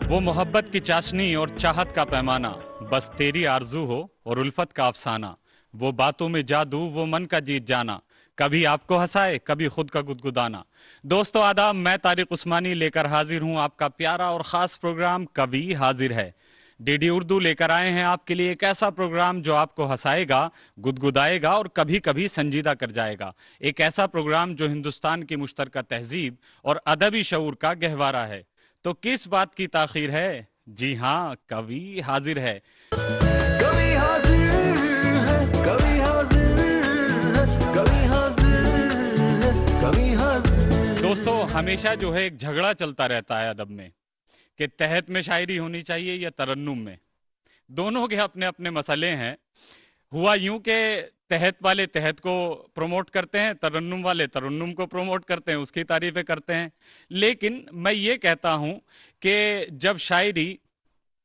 वो मोहब्बत की चाशनी और चाहत का पैमाना, बस तेरी आरजू हो और उल्फत का अफसाना। वो बातों में जादू, वो मन का जीत जाना, कभी आपको हंसाए कभी खुद का गुदगुदाना। दोस्तों आदाब, मैं तारिक उस्मानी लेकर हाजिर हूं आपका प्यारा और खास प्रोग्राम कवि हाजिर है। डीडी उर्दू लेकर आए हैं आपके लिए एक ऐसा प्रोग्राम जो आपको हंसाएगा, गुदगुदाएगा और कभी कभी संजीदा कर जाएगा। एक ऐसा प्रोग्राम जो हिंदुस्तान की मुश्तरका तहजीब और अदबी शऊर का गहवारा है। तो किस बात की ताखीर है? जी हाँ, कवि हाजिर है। कभी हाजिर है, कभी हाजिर है, कभी हाजिर है, कभी हाजिर। दोस्तों हमेशा जो है एक झगड़ा चलता रहता है अदब में कि तहत में शायरी होनी चाहिए या तरन्नुम में। दोनों के अपने अपने मसले हैं। हुआ यूं कि तहत वाले तहत को प्रमोट करते हैं, तरन्नुम वाले तरन्नुम को प्रमोट करते हैं, उसकी तारीफें करते हैं। लेकिन मैं ये कहता हूं कि जब शायरी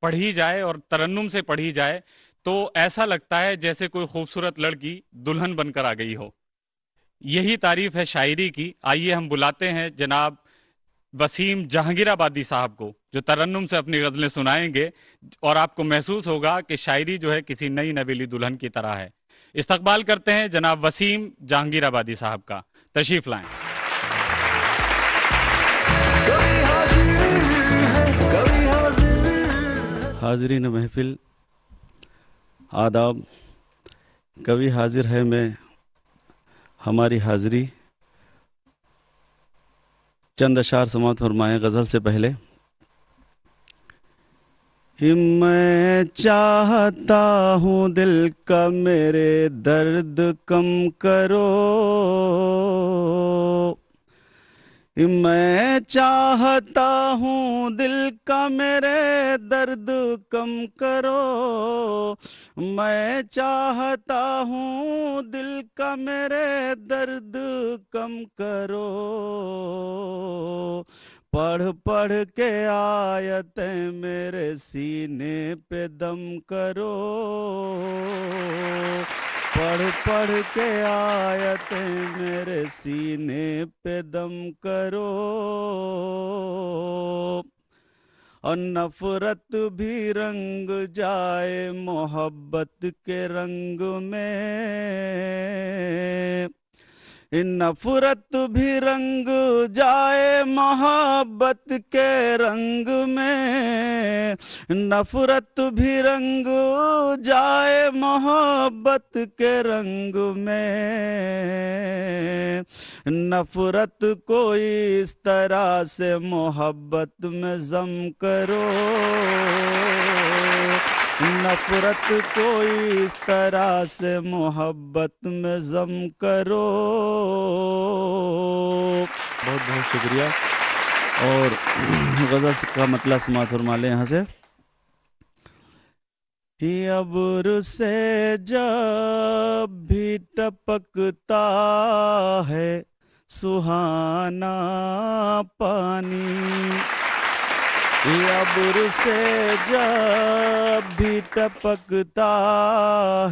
पढ़ी जाए और तरन्नुम से पढ़ी जाए तो ऐसा लगता है जैसे कोई खूबसूरत लड़की दुल्हन बनकर आ गई हो। यही तारीफ है शायरी की। आइए हम बुलाते हैं जनाब वसीम जहांगीराबादी साहब को, जो तरन्नुम से अपनी गजलें सुनाएंगे और आपको महसूस होगा कि शायरी जो है किसी नई नवेली दुल्हन की तरह है। इस्तकबाल करते हैं जनाब वसीम जहांगीराबादी साहब का। तशरीफ लाएं। कभी हाजिर है, कभी हाजिर है। हाज़रीन महफिल, आदाब। कवि हाजिर है में हमारी हाज़री। चंद अशार समात फरमाएं गज़ल से पहले। मैं चाहता हूँ दिल का मेरे दर्द कम करो, मैं चाहता हूँ दिल का मेरे दर्द कम करो, मैं चाहता हूँ दिल का मेरे दर्द कम करो। पढ़ पढ़ के आयतें मेरे सीने पे दम करो, पढ़ पढ़ के आयतें मेरे सीने पे दम करो। और नफरत भी रंग जाए मोहब्बत के रंग में, नफरत भी रंग जाए मोहब्बत के रंग में, नफरत भी रंग जाए मोहब्बत के रंग में। नफरत को इस तरह से मोहब्बत में जम करो, नफरत को इस तरह से मोहब्बत में जम करो। बहुत बहुत शुक्रिया। और गज़ल का मतलब समात फरमा लें यहाँ से। ये अब्र से जब भी टपकता है सुहाना पानी, ये अब्र से जब भी टपकता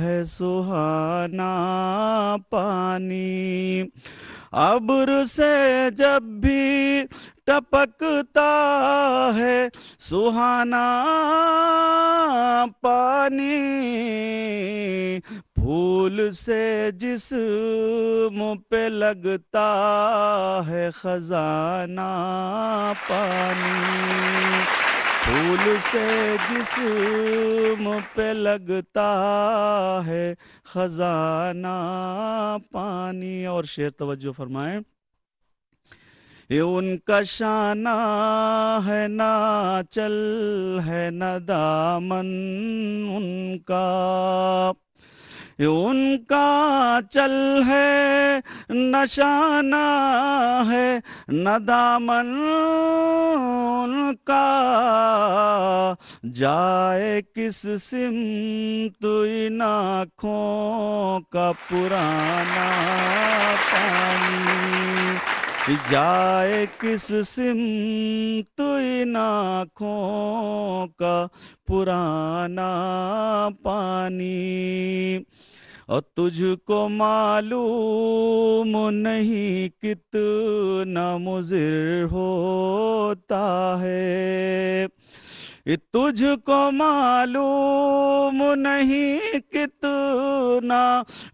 है सुहाना पानी, अब्र से जब भी टपकता है सुहाना पानी, फूल से जिस्म पे लगता है खजाना पानी, फूल से जिस्म पे लगता है खजाना पानी। और शेर तवज्जो फरमाएं। ये उनका शाना है ना चल है न दामन उनका, ये उनका चल है नशाना है न दामन उनका, जाए किस सिमत इन आँखों का पुराना पानी, जाए किस सिमत इन आँखों का पुराना पानी। और तुझको मालूम नहीं कितना मुज़िर होता है, तुझको मालूम नहीं कितना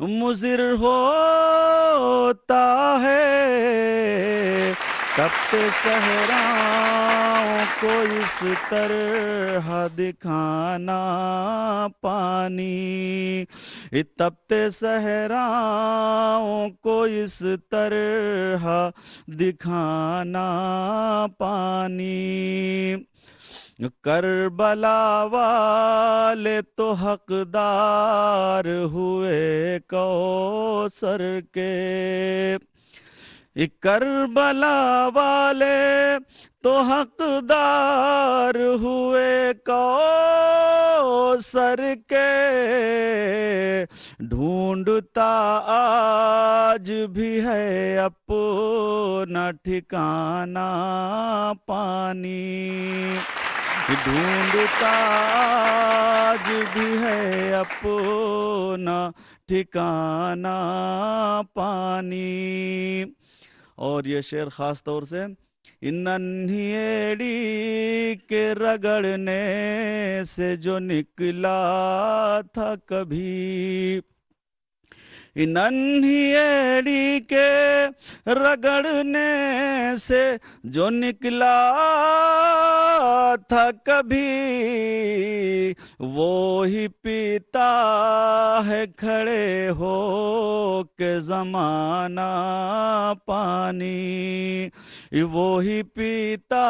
मुज़िर होता है तपते सहराओं को इस तरह दिखाना पानी, तपते सहराओं को इस तरह दिखाना पानी। करबला वाले तो हकदार हुए कौसर के, करबला वाले तो हकदार हुए कौसर के, ढूंढता आज भी है अपना ठिकाना पानी, ढूंढता आज भी है अपना ठिकाना पानी। और ये शेर खास तौर से इन नन्ही एड़ी के रगड़ने से जो निकला था कभी, नन्ही एड़ी के रगड़ने से जो निकला था कभी, वो ही पीता है खड़े हो के ज़माना पानी, वो ही पीता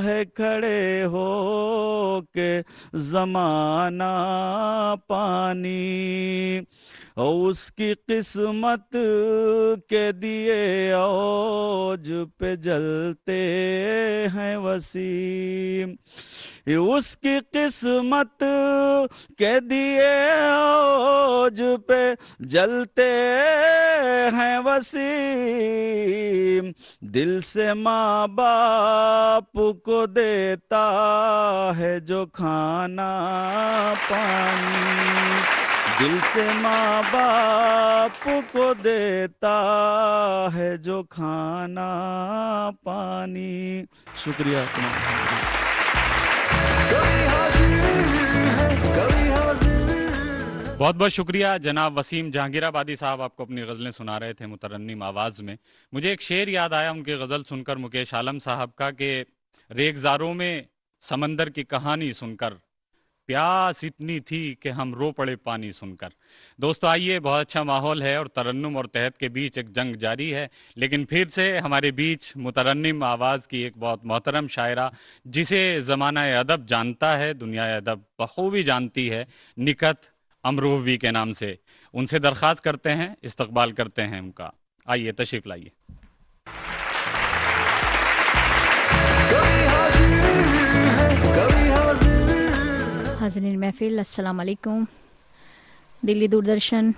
है खड़े हो के ज़माना पानी। उसकी किस्मत के दिए औज पे जलते हैं वसीम, उसकी किस्मत के दिए औज पे जलते हैं वसीम, दिल से माँ बाप को देता है जो खाना पानी, दिल से माँ बाप को देता है जो खाना पानी। शुक्रिया तुम्हारा। कभी हाजिर है कभी हाजिर है। बहुत बहुत शुक्रिया जनाब वसीम जहांगीराबादी साहब, आपको अपनी गज़लें सुना रहे थे मुतरन्निम आवाज़ में। मुझे एक शेर याद आया उनकी गज़ल सुनकर, मुकेश आलम साहब का, कि रेगजारों में समंदर की कहानी सुनकर प्यास इतनी थी कि हम रो पड़े पानी सुनकर। दोस्तों आइए, बहुत अच्छा माहौल है और तरन्नुम और तहत के बीच एक जंग जारी है, लेकिन फिर से हमारे बीच मुतरन्निम आवाज़ की एक बहुत मोहतरम शायरा, जिसे ज़माना अदब जानता है, दुनिया अदब बखूबी जानती है, निकत अमरूवी के नाम से, उनसे दरख्वास्त करते हैं, इस्तकबाल करते हैं उनका। आइए तशरीफ़ लाइए। कभी हाजिर है कभी हाजिर है। हाज़रीन महफ़िल, अस्सलाम वालेकुम। दिल्ली दूरदर्शन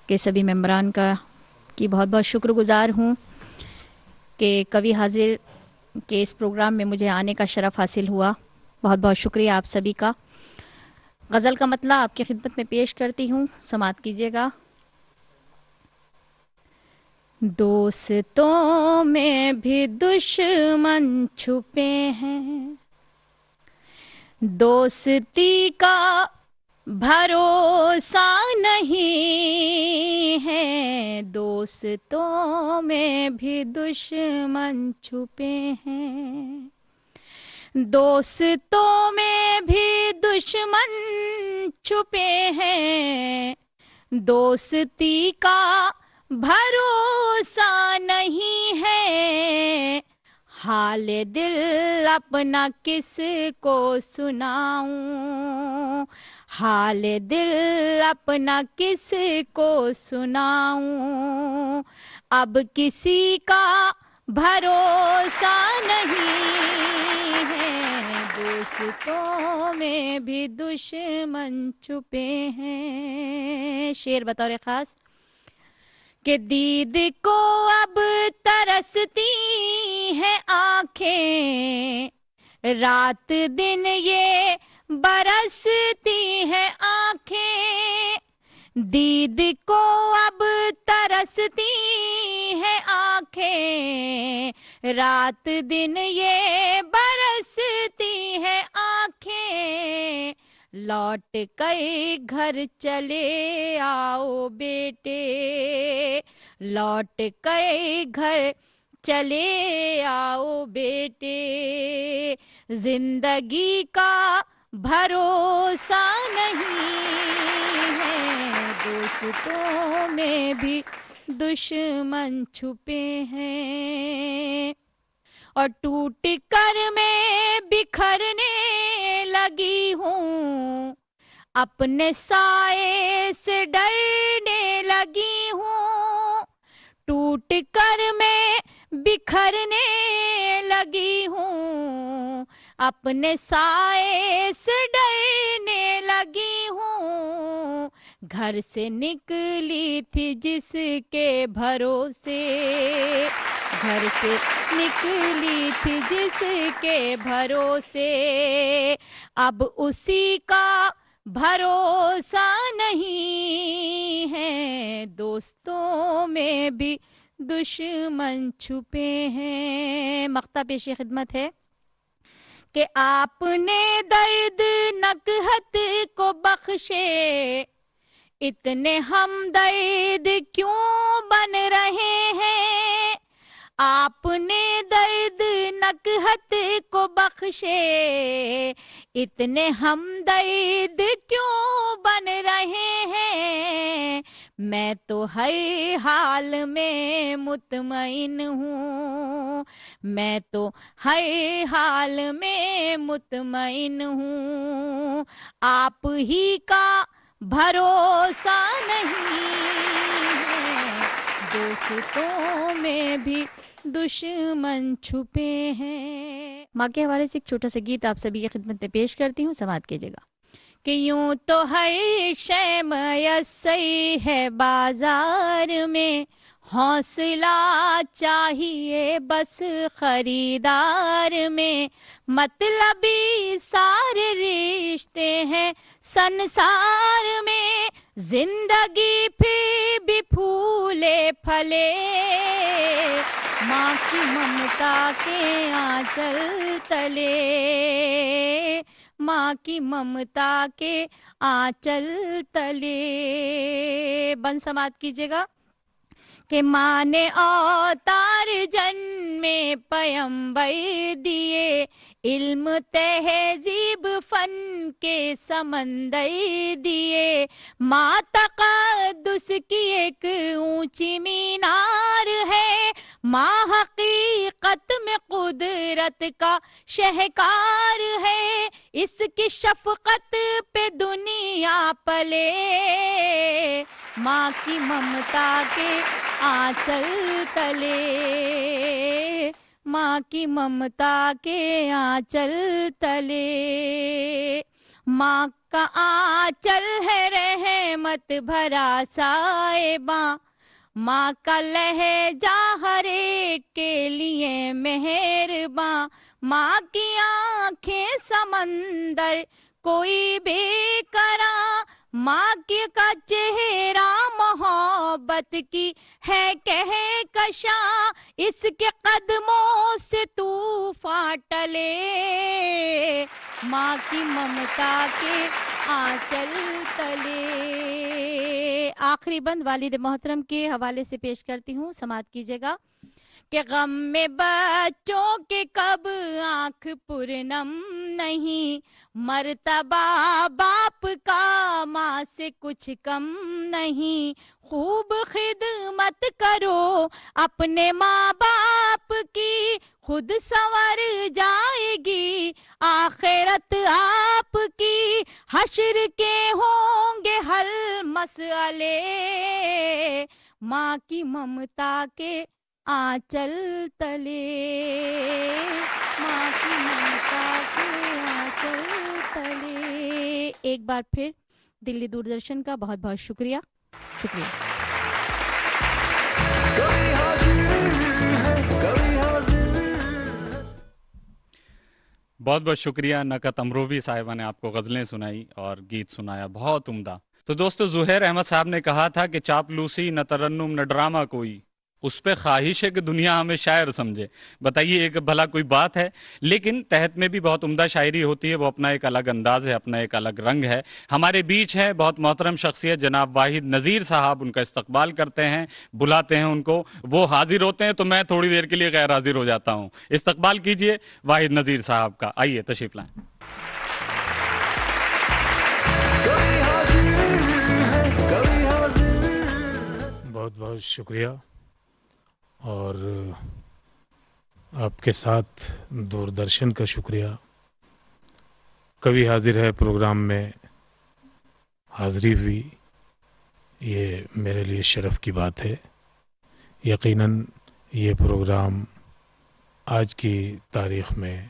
के सभी मेंबरान की बहुत बहुत शुक्रगुज़ार हूँ कि कवि हाजिर के इस प्रोग्राम में मुझे आने का शरफ़ हासिल हुआ। बहुत बहुत शुक्रिया आप सभी का। गज़ल का मतला आपकी खिदमत में पेश करती हूँ, समाअत कीजिएगा। दोस्तों में भी दुश्मन छुपे हैं, दोस्ती का भरोसा नहीं है, दोस्तों में भी दुश्मन छुपे हैं, दोस्तों में भी दुश्मन छुपे हैं, दोस्ती का भरोसा नहीं है, हाल दिल अपना किसको सुनाऊं, हाल दिल अपना किसको सुनाऊं, अब किसी का भरोसा नहीं है, दोस्तों में भी दुश्मन छुपे हैं। शेर बतौर खास कि दीद को अब तरसती है आंखें, रात दिन ये बरसती है आंखें, दीद को अब तरसती है आंखें, रात दिन ये बरसती है लौट कर घर चले आओ बेटे, लौट कर घर चले आओ बेटे। जिंदगी का भरोसा नहीं है, दोस्तों में भी दुश्मन छुपे हैं। और टूट कर मैं बिखरने लगी हूँ, अपने साए से डरने लगी हूँ। टूट कर मैं बिखरने लगी हूँ, अपने साए से डरने लगी हूँ। घर से निकली थी जिसके भरोसे, घर से निकली थी जिसके भरोसे, अब उसी का भरोसा नहीं है। दोस्तों में भी दुश्मन छुपे हैं। मक्ता पेश खिदमत है कि आपने दर्द नकहत को बख्शे, इतने हमदर्द क्यों बन रहे हैं। आपने दर्द नकहत को बख्शे, इतने हमदर्द क्यों बन रहे हैं। मैं तो हर हाल में मुतमईन हूँ, मैं तो हर हाल में मुतमईन हूँ। आप ही का भरोसा नहीं है, दोस्तों में भी दुश्मन छुपे हैं। माँ के हवाले से एक छोटा सा गीत आप सभी की खिदमत में पेश करती हूँ, समाअत कीजिएगा। कि यूं तो हर शय मयस्सर है बाजार में, हौसला चाहिए बस खरीदार में। मतलबी सारे रिश्ते हैं संसार में, जिंदगी फिर भी फूले फले। माँ की ममता के आंचल तले, माँ की ममता के आंचल तले। बन समात कीजिएगा कि माँ ने अवतार जन्मे पैगंबर दिए, इल्म तहजीब फन के समंदर दिए। माँ तक़द्दुस की एक ऊंची मीनार है, माँ हकीकत में कुदरत का शहकार है। इसकी शफकत पे दुनिया पले, माँ की ममता के आंचल तले, माँ की ममता के आंचल तले। माँ का आंचल है रहमत भरा साहिबा, माँ का लहजा हर एक के लिए मेहरबां। माँ की आंखें समंदर कोई बेकरां, माँ की का चेहरा मोहब्बत की है कह कशा। इसके कदमों से तूफान टले, माँ की ममता के आंचल तले। आखिरी बंद वालिद मोहतरम के हवाले से पेश करती हूँ, समाअत कीजिएगा। कि गम में बच्चों के कब आंख पुरनम नहीं, मर्तबा बाप का माँ से कुछ कम नहीं। खूब खिदमत करो अपने माँ बाप की, खुद संवर जाएगी आखिरत आपकी। हश्र के होंगे हल मसले, माँ की ममता के आंचल तले, माँ की ममता के आंचल तले। एक बार फिर दिल्ली दूरदर्शन का बहुत बहुत शुक्रिया। शुक्रिया। कभी हाजिर है, कभी हाजिर है। बहुत बहुत शुक्रिया। नकत अमरोवी साहिबा ने आपको गज़लें सुनाई और गीत सुनाया, बहुत उम्दा। तो दोस्तों, ज़ुहैर अहमद साहब ने कहा था कि चापलूसी न तरन्नुम न ड्रामा कोई, उस पे ख्वाहिश है कि दुनिया हमें शायर समझे। बताइए, एक भला कोई बात है? लेकिन तहत में भी बहुत उम्दा शायरी होती है, वो अपना एक अलग अंदाज है, अपना एक अलग रंग है। हमारे बीच है बहुत मोहतरम शख्सियत जनाब वाहिद नज़ीर साहब, उनका इस्तकबाल करते हैं, बुलाते हैं उनको, वो हाजिर होते हैं तो मैं थोड़ी देर के लिए गैर हाजिर हो जाता हूँ। इस्तकबाल कीजिए वाहिद नज़ीर साहब का, आइए तशरीफ लाएं। कभी हाजिर है कभी हाजिर है। बहुत बहुत शुक्रिया। और आपके साथ दूरदर्शन का शुक्रिया। कभी हाजिर है प्रोग्राम में हाज़िरी हुई, ये मेरे लिए शर्फ़ की बात है। यकीनन ये प्रोग्राम आज की तारीख़ में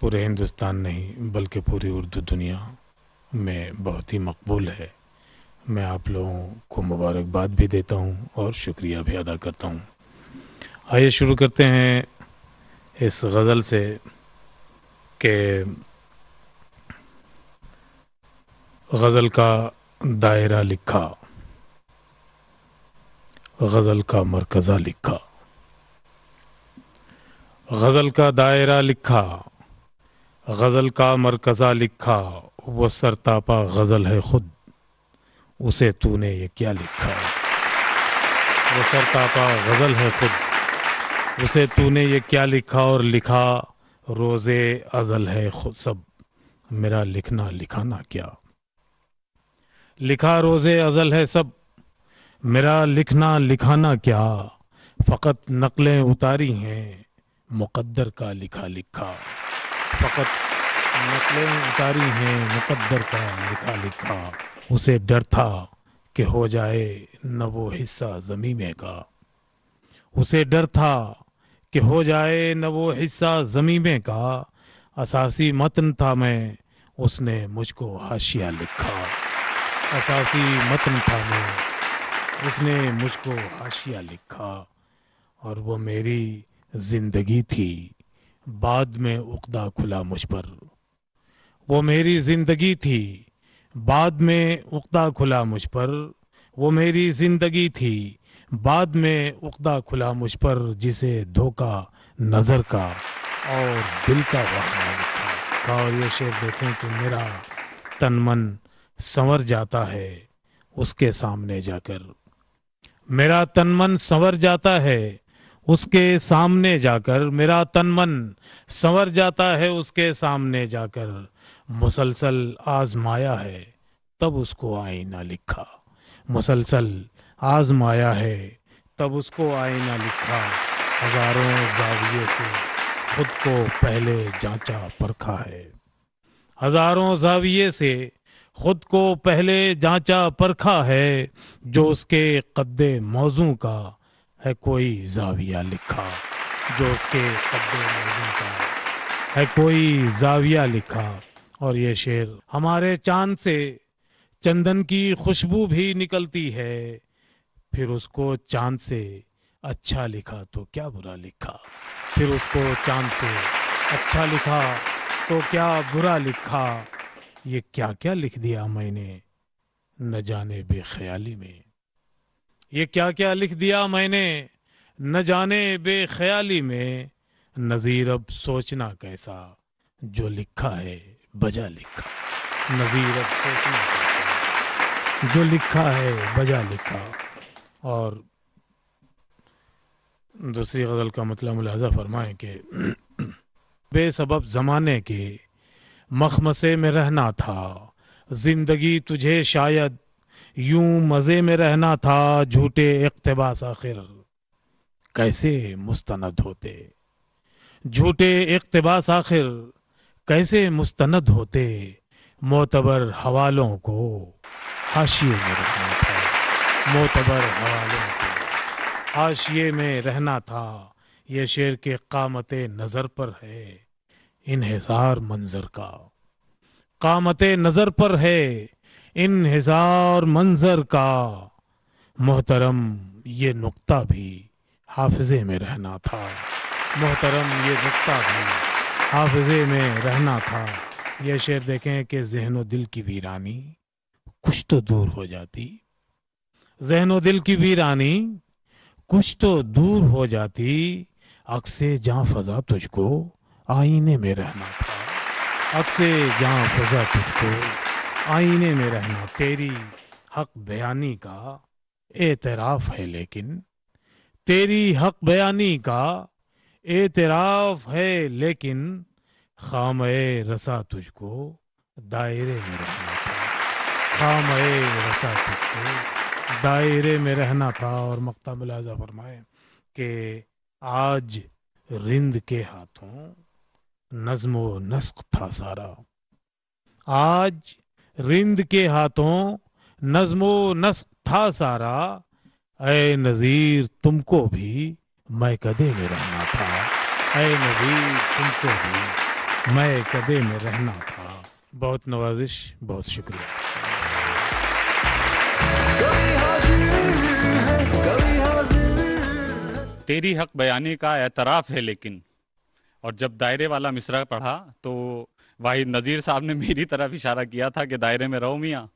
पूरे हिंदुस्तान नहीं बल्कि पूरी उर्दू दुनिया में बहुत ही मकबूल है। मैं आप लोगों को मुबारकबाद भी देता हूँ और शुक्रिया भी अदा करता हूँ। आइए शुरू करते हैं इस गज़ल से कि गज़ल का दायरा लिखा, गज़ल का मरकज़ा लिखा। गज़ल का दायरा लिखा, गज़ल का मरकज़ा लिखा, वो सरतापा गज़ल है खुद, उसे तूने ये क्या लिखा। वो सरतापा गज़ल है खुद, उसे तूने ये क्या लिखा। और लिखा रोज़े अज़ल है खुद सब, मेरा लिखना लिखाना क्या। लिखा रोज़े अज़ल है सब, मेरा लिखना लिखाना क्या। फ़कत नक़लें उतारी हैं मुक़द्दर का लिखा लिखा। फ़कत नक़लें उतारी हैं मुक़द्दर का लिखा लिखा। उसे डर था कि हो जाए न वो हिस्सा ज़मीं में का। उसे डर था कि हो जाए न वो हिस्सा ज़मीं में का। असासी मतन था मैं, उसने मुझको हाशिया लिखा। असासी मतन था मैं, उसने मुझको हाशिया लिखा। और वो मेरी ज़िंदगी थी, बाद में उक़दा खुला मुझ पर। वो मेरी ज़िंदगी थी, बाद में उक़दा खुला मुझ पर। वो मेरी ज़िंदगी थी, बाद में उक़दा खुला मुझ पर। जिसे धोखा नज़र का और दिल का वहमा लिखा। और ये शेर देखें कि मेरा तन मन संवर जाता है उसके सामने जाकर। मेरा तन मन संवर जाता है उसके सामने जाकर। मेरा तन मन संवर जाता है उसके सामने जाकर। मुसलसल आजमाया है तब उसको आईना लिखा। मुसलसल आजमाया है तब उसको आईना लिखा। हजारों जाविये से खुद को पहले जांचा परखा है। हजारों जाविये से खुद को पहले जांचा परखा है। जो उसके कद्दे मौजू का है कोई जाविया लिखा। जो उसके कद्दे मौजू का है कोई जाविया लिखा। और ये शेर हमारे चांद से चंदन की खुशबू भी निकलती है। फिर उसको चांद से अच्छा लिखा तो क्या बुरा लिखा। फिर उसको चांद से अच्छा लिखा तो क्या बुरा लिखा। ये क्या क्या लिख दिया मैंने न जाने बेख्याली में। ये क्या क्या लिख दिया मैंने न जाने बेख्याली में। नज़ीर अब सोचना कैसा जो लिखा है बजा लिखा। नज़ीर अब सोचना कैसा जो लिखा है बजा लिखा। और दूसरी गज़ल का मतलब मुलाज़ा फरमाएं कि बेसबब ज़माने के मखमसे में रहना था। ज़िंदगी तुझे शायद यूं मज़े में रहना था। झूठे इक़्तिबास आखिर कैसे मुस्तनद होते। झूठे इक़्तिबास आखिर कैसे मुस्तनद होते। मोतबर हवालों को हाशिए में रहना था। मोतबर हवालों को हाशिए में रहना था। ये शेर के क़ामते नज़र पर है इन्हिसार मंज़र का। क़ामते नज़र पर है इन्हिसार मंज़र का। मोहतरम ये नुक्ता भी हाफ़िज़े में रहना था। मोहतरम ये नुक्ता भी हाफ़िज़े में रहना था। ये शेर देखें कि ज़हन दिल की वीरानी कुछ तो दूर हो जाती। ज़हन दिल की वीरानी कुछ तो दूर हो जाती अक्से जां फजा तुझको आईने में रहना था। अक्से जां फजा तुझको आईने में रहना। तेरी हक बयानी का एतराफ है लेकिन, तेरी हक बयानी का एतराफ है लेकिन, खामे रसा तुझको दायरे में रहना था। खामे रसा तुझको दायरे में रहना था। और मक्ता मुलाजा फरमाए कि आज रिंद के हाथों नज़्मो नस्क था सारा। आज रिंद के हाथों नज़्मो नस्क था सारा। ऐ नज़ीर तुमको भी मैं कदे में रहना था। ऐ नज़ीर तुमको भी मैं कदे में रहना था। बहुत नवाजिश, बहुत शुक्रिया। कभी हाजिर है, कभी हाजिर है। तेरी हक बयानी का एतराफ है लेकिन, और जब दायरे वाला मिसरा पढ़ा तो वाहिद नज़ीर साहब ने मेरी तरफ इशारा किया था कि दायरे में रहो मियाँ।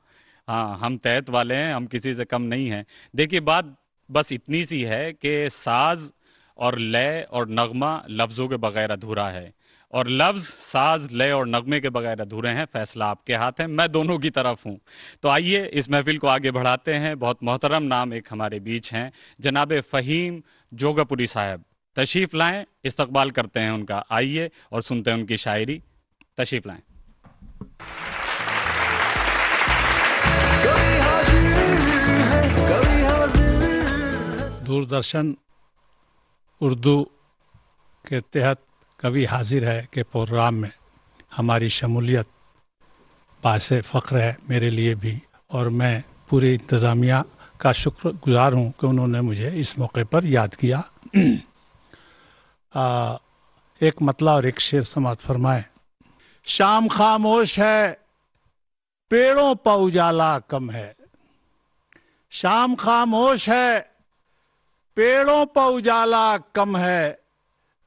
हाँ, हम तहत वाले हैं, हम किसी से कम नहीं हैं। देखिए, बात बस इतनी सी है कि साज और लय और नगमा लफ्ज़ों के बगैर अधूरा है, और लफ्ज़ साज लय और नगमे के बगैर अधूरे हैं। फैसला आपके हाथ है, मैं दोनों की तरफ हूँ। तो आइए इस महफिल को आगे बढ़ाते हैं। बहुत मोहतरम नाम एक हमारे बीच हैं, जनाब फ़हीम जोगापुरी साहब। तशरीफ़ लाएं, इस्तकबाल करते हैं उनका। आइए और सुनते हैं उनकी शायरी। तशरीफ़ लाएं। कभी हाजिर है, कभी हाजिर है। दूरदर्शन उर्दू के तहत कभी हाजिर है के प्रोग्राम में हमारी शमूलियत बाइसे फ़ख्र है मेरे लिए भी, और मैं पूरे इंतज़ामिया का शुक्रगुजार हूँ कि उन्होंने मुझे इस मौके पर याद किया। एक मतला और एक शेर समात फरमाए। शाम खामोश है, पेड़ों पर उजाला कम है। शाम खामोश है, पेड़ों पर उजाला कम है।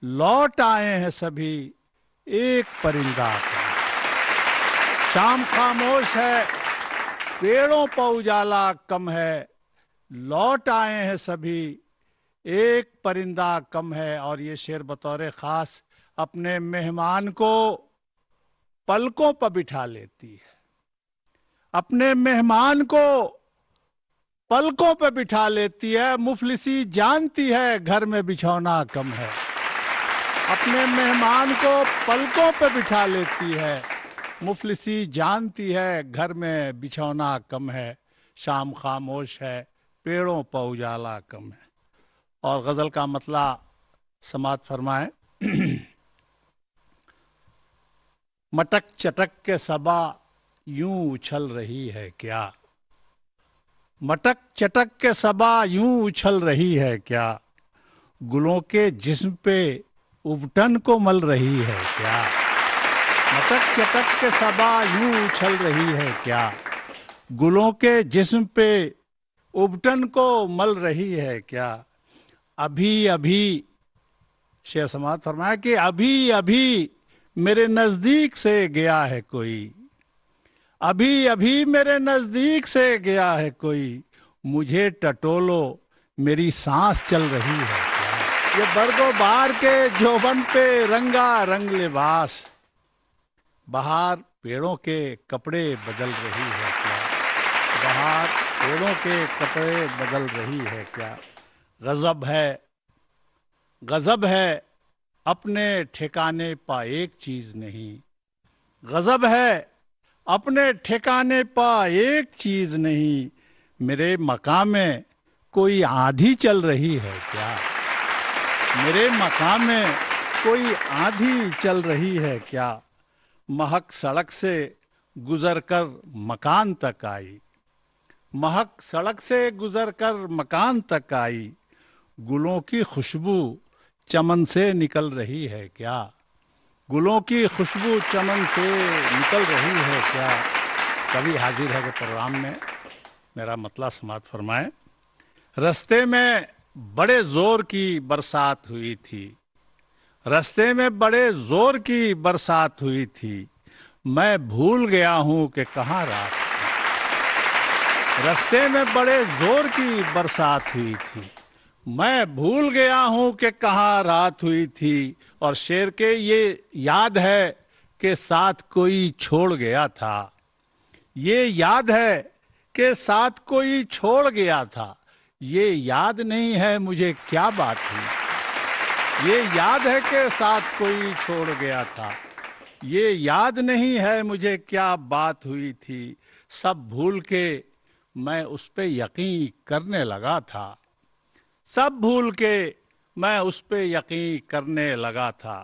लौट आए हैं सभी, एक परिंदा कम है। शाम खामोश है, पेड़ों पर उजाला कम है। लौट आए हैं सभी, एक परिंदा कम है। और ये शेर बतौर ख़ास अपने मेहमान को पलकों पर बिठा लेती है। अपने मेहमान को पलकों पे बिठा लेती है। मुफलिसी जानती है घर में बिछौना कम है। अपने मेहमान को पलकों पे बिठा लेती है। मुफलिसी जानती है घर में बिछौना कम है। शाम खामोश है, पेड़ों पर उजाला कम है। और गज़ल का मतला समात फरमाए। मटक चटक के सबा यूं उछल रही है क्या। मटक चटक के सबा यूं उछल रही है क्या। गुलों के जिस्म पे उबटन को मल रही है क्या। मटक चटक के सबा यूं उछल रही है क्या। गुलों के जिस्म पे उबटन को मल रही है क्या। अभी अभी शेर समात फरमाया कि अभी अभी मेरे नजदीक से गया है कोई। अभी अभी मेरे नजदीक से गया है कोई। मुझे टटोलो, मेरी सांस चल रही है क्या। ये बरगो बहार के जोबन पे रंगा रंग लिबास। बहार पेड़ों के कपड़े बदल रही है क्या। बहार पेड़ों के कपड़े बदल रही है क्या। गजब है, गजब है, अपने ठिकाने पा एक चीज नहीं। गजब है, अपने ठिकाने पा एक चीज नहीं। मेरे मकाम में कोई आंधी चल रही है क्या। मेरे मकाम में कोई आंधी चल रही है क्या। महक सड़क से गुजर कर मकान तक आई। महक सड़क से गुजर कर मकान तक आई। गुलों की खुशबू चमन से निकल रही है क्या। गुलों की खुशबू चमन से निकल रही है क्या। कभी हाजिर है के प्रोग्राम में मेरा मतला समात फरमाए। रस्ते में बड़े जोर की बरसात हुई थी। रस्ते में बड़े जोर की बरसात हुई थी। मैं भूल गया हूं कि कहाँ रात थी। रस्ते में बड़े जोर की बरसात हुई थी। मैं भूल गया हूं कि कहाँ रात हुई थी। और शेर के ये याद है कि साथ कोई छोड़ गया था। ये याद है कि साथ कोई छोड़ गया था। ये याद नहीं है मुझे क्या बात हुई। ये याद है कि साथ कोई छोड़ गया था। ये याद नहीं है मुझे क्या बात हुई थी। सब भूल के मैं उस पे यकीन करने लगा था। सब भूल के मैं उस पे यकीन करने लगा था।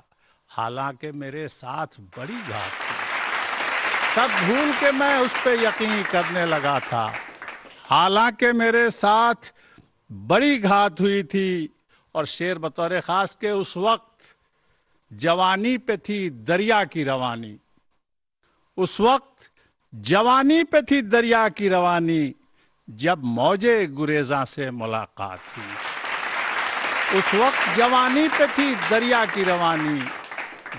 हालांकि मेरे साथ बड़ी घात थी। सब भूल के मैं उस पे यकीन करने लगा था। हालांकि मेरे साथ बड़ी घात हुई थी। और शेर बतौर खास के उस वक्त जवानी पे थी दरिया की रवानी। उस वक्त जवानी पे थी दरिया की रवानी जब मौजे गुरेजा से मुलाकात हुई। उस वक्त जवानी पे थी दरिया की रवानी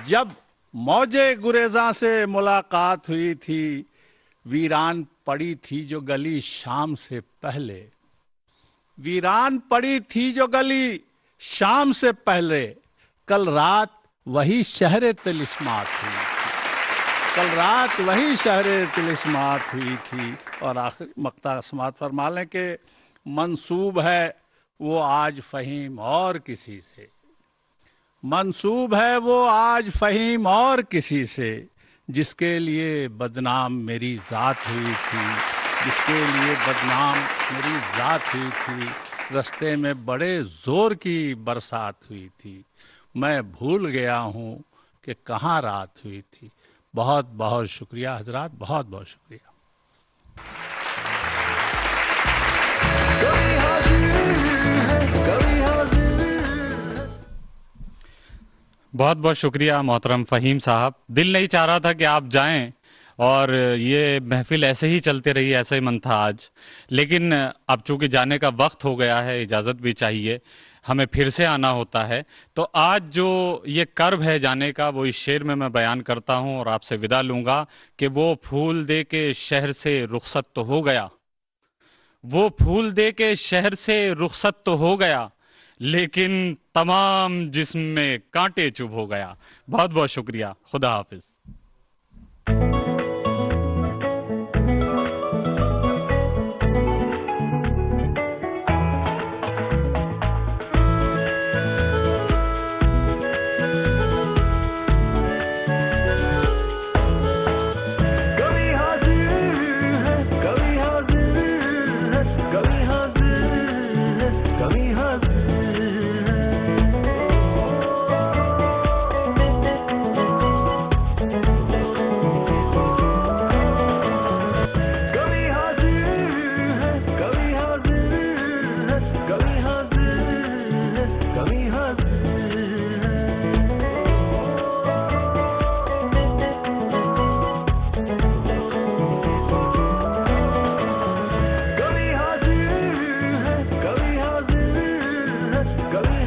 जब मौजे गुरेजा से मुलाकात हुई थी। वीरान पड़ी थी जो गली शाम से पहले। वीरान पड़ी थी जो गली शाम से पहले। कल रात वही शहर तिलिस्मात हुई थी। कल रात वही शहर तिलिस्मात हुई थी। और आखिर मक्ता समात फरमा लें कि मंसूब है वो आज फहीम और किसी से। मंसूब है वो आज फहीम और किसी से जिसके लिए बदनाम मेरी जात हुई थी। जिसके लिए बदनाम मेरी जात हुई थी। रास्ते में बड़े जोर की बरसात हुई थी। मैं भूल गया हूँ कि कहाँ रात हुई थी। बहुत बहुत शुक्रिया हजरात, बहुत बहुत शुक्रिया। कभी हाजिर है कभी हाजिर है। बहुत बहुत शुक्रिया मोहतरम फ़हीम साहब। दिल नहीं चाह रहा था कि आप जाएं और ये महफिल ऐसे ही चलते रही, ऐसे ही मन था आज। लेकिन अब चूंकि जाने का वक्त हो गया है, इजाज़त भी चाहिए, हमें फिर से आना होता है। तो आज जो ये कर्ब है जाने का, वो इस शेर में मैं बयान करता हूँ और आपसे विदा लूँगा कि वो फूल दे के शहर से रुखसत तो हो गया। वो फूल दे के शहर से रुखसत तो हो गया, लेकिन तमाम जिस्म में कांटे चुभ हो गया। बहुत बहुत शुक्रिया। खुदा हाफिज। कभी हाजिर है कभी हाजिर है कभी हाजिर है कभी हाजिर कभी हाजिर है कभी हाजिर है कभी हाजिर है कभी हाजिर कभी हाजिर है कभी हाजिर है कभी